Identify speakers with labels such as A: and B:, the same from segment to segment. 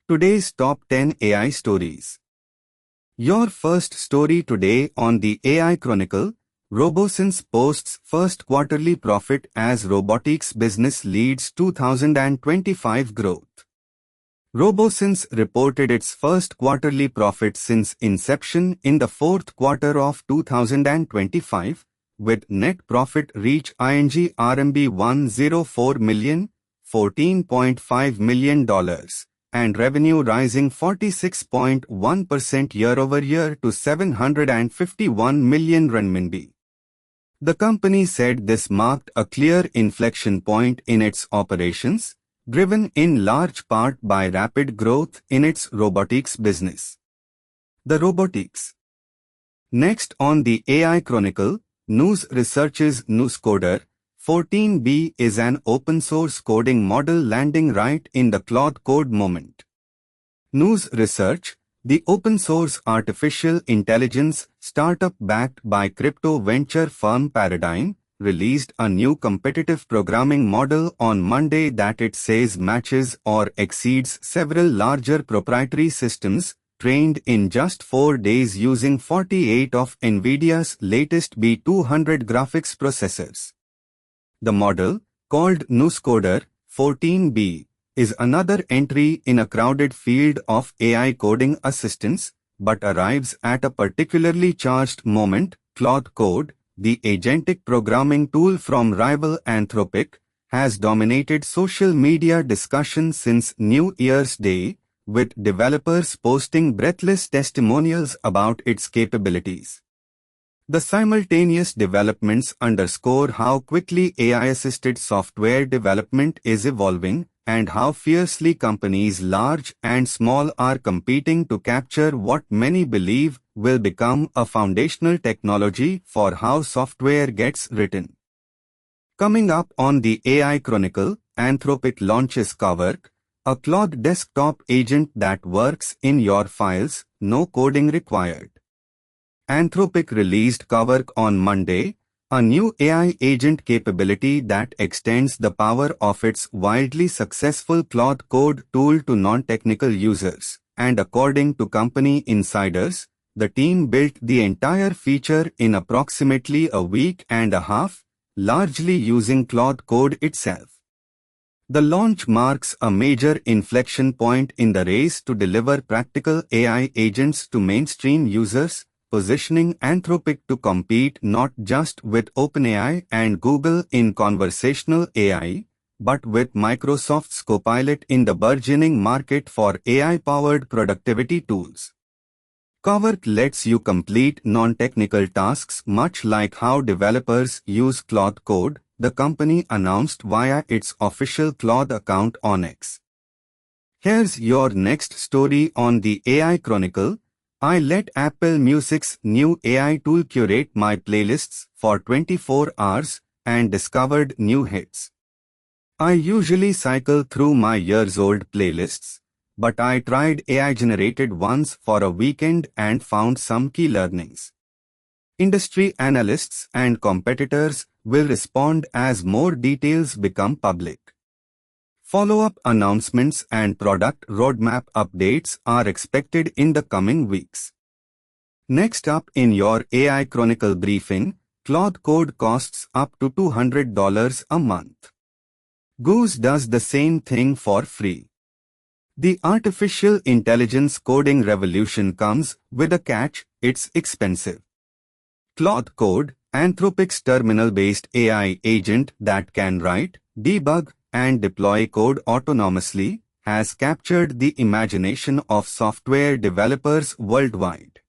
A: Today's top 10 AI stories. Your first story today on the AI Chronicle. RoboSense posts first quarterly profit as robotics business leads 2025 growth. RoboSense reported its first quarterly profit since inception in the fourth quarter of 2025, with net profit reach RMB 104 million, $14.5 million, and revenue rising 46.1% year-over-year to 751 million renminbi. The company said this marked a clear inflection point in its operations, driven in large part by rapid growth in its robotics business. The robotics. Next on the AI Chronicle, Nous researches Nous Coder 14B is an open-source coding model landing right in the Claude Code moment. Nous Research, the open-source artificial intelligence startup backed by crypto venture firm Paradigm, released a new competitive programming model on Monday that it says matches or exceeds several larger proprietary systems, trained in just 4 days using 48 of NVIDIA's latest B200 graphics processors. The model, called Nous Coder 14B, is another entry in a crowded field of AI coding assistants, but arrives at a particularly charged moment. Claude Code, the agentic programming tool from rival Anthropic, has dominated social media discussion since New Year's Day, with developers posting breathless testimonials about its capabilities. The simultaneous developments underscore how quickly AI-assisted software development is evolving and how fiercely companies large and small are competing to capture what many believe will become a foundational technology for how software gets written. Coming up on the AI Chronicle, Anthropic launches Cowork, a Claude Desktop agent that works in your files, no coding required. Anthropic released Cowork on Monday, a new AI agent capability that extends the power of its wildly successful Claude Code tool to non-technical users, and according to company insiders, the team built the entire feature in approximately a week and a half, largely using Claude Code itself. The launch marks a major inflection point in the race to deliver practical AI agents to mainstream users, positioning Anthropic to compete not just with OpenAI and Google in conversational AI, but with Microsoft's Copilot in the burgeoning market for AI-powered productivity tools. Cowork lets you complete non-technical tasks much like how developers use Claude Code, the company announced via its official Claude account on X. Here's your next story on the AI Chronicle. I let Apple Music's new AI tool curate my playlists for 24 hours and discovered new hits. I usually cycle through my years-old playlists, but I tried AI-generated ones for a weekend and found some key learnings. Industry analysts and competitors will respond as more details become public. Follow-up announcements and product roadmap updates are expected in the coming weeks. Next up in your AI Chronicle briefing, Claude Code costs up to $200 a month. Goose does the same thing for free. The artificial intelligence coding revolution comes with a catch: it's expensive. Claude Code, Anthropic's terminal-based AI agent that can write, debug, and deploy code autonomously, has captured the imagination of software developers worldwide.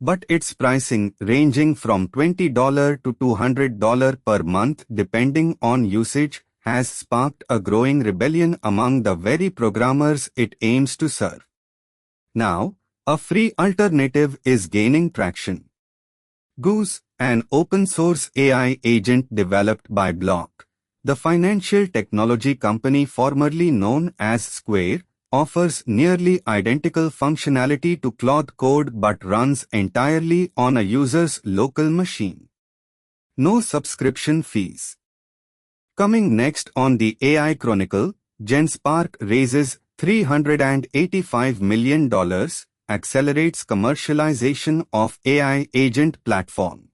A: But its pricing, ranging from $20 to $200 per month depending on usage, has sparked a growing rebellion among the very programmers it aims to serve. Now, a free alternative is gaining traction. Goose, an open-source AI agent developed by Block, the financial technology company formerly known as Square, offers nearly identical functionality to Claude Code but runs entirely on a user's local machine. No subscription fees. Coming next on the AI Chronicle, Genspark raises $385 million, accelerates commercialization of AI agent platform.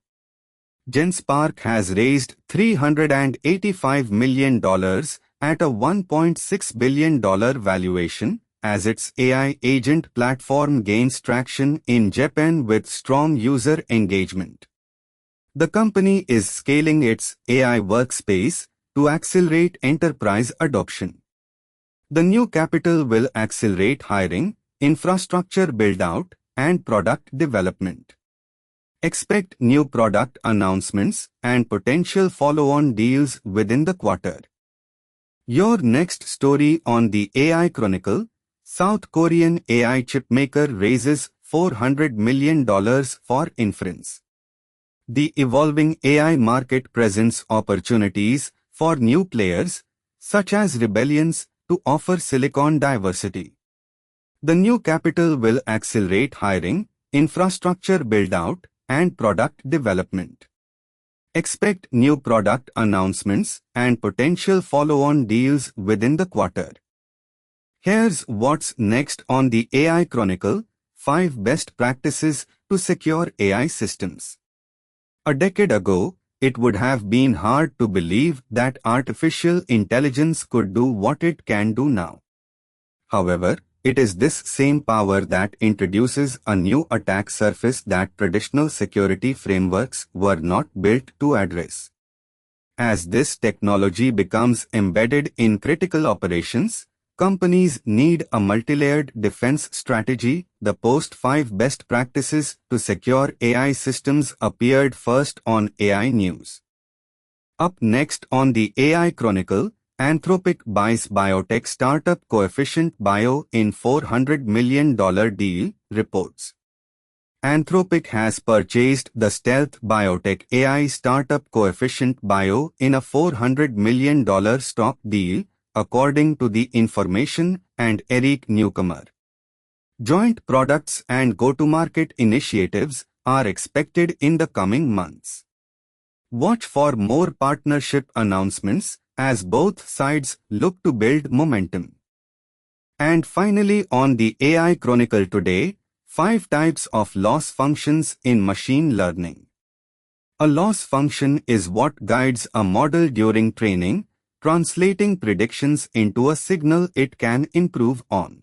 A: Genspark has raised $385 million at a $1.6 billion valuation, as its AI agent platform gains traction in Japan with strong user engagement. The company is scaling its AI workspace to accelerate enterprise adoption. The new capital will accelerate hiring, infrastructure build-out, and product development. Expect new product announcements and potential follow-on deals within the quarter. Your next story on the AI Chronicle: South Korean AI chipmaker raises $400 million for Inference. The evolving AI market presents opportunities for new players, such as Rebellions, to offer silicon diversity. The new capital will accelerate hiring, infrastructure build-out, and product development. Expect new product announcements and potential follow-on deals within the quarter. Here's what's next on the AI Chronicle: 5 best practices to secure AI systems. A decade ago, it would have been hard to believe that artificial intelligence could do what it can do now. However, it is this same power that introduces a new attack surface that traditional security frameworks were not built to address. As this technology becomes embedded in critical operations, companies need a multilayered defense strategy. The post 5 best practices to secure AI systems appeared first on AI News. Up next on the AI Chronicle: Anthropic buys biotech startup Coefficient Bio in $400 million deal, reports. Anthropic has purchased the stealth biotech AI startup Coefficient Bio in a $400 million stock deal, according to the information and Eric Newcomer. Joint products and go-to-market initiatives are expected in the coming months. Watch for more partnership announcements as both sides look to build momentum. And finally, on the AI Chronicle today: 5 types of loss functions in machine learning. A loss function is what guides a model during training, translating predictions into a signal it can improve on.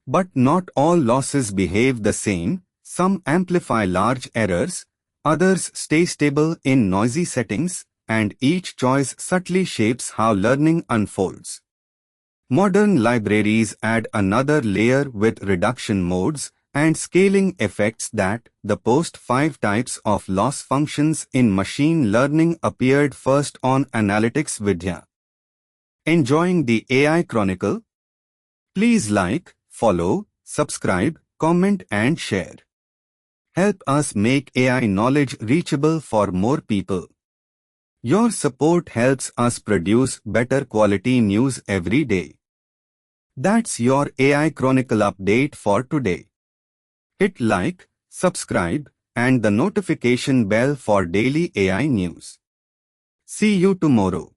A: But not all losses behave the same. Some amplify large errors, others stay stable in noisy settings, and each choice subtly shapes how learning unfolds. Modern libraries add another layer with reduction modes and scaling effects. That the post 5 types of loss functions in machine learning appeared first on Analytics Vidya. Enjoying the AI Chronicle? Please like, follow, subscribe, comment and share. Help us make AI knowledge reachable for more people. Your support helps us produce better quality news every day. That's your AI Chronicle update for today. Hit like, subscribe, and the notification bell for daily AI news. See you tomorrow.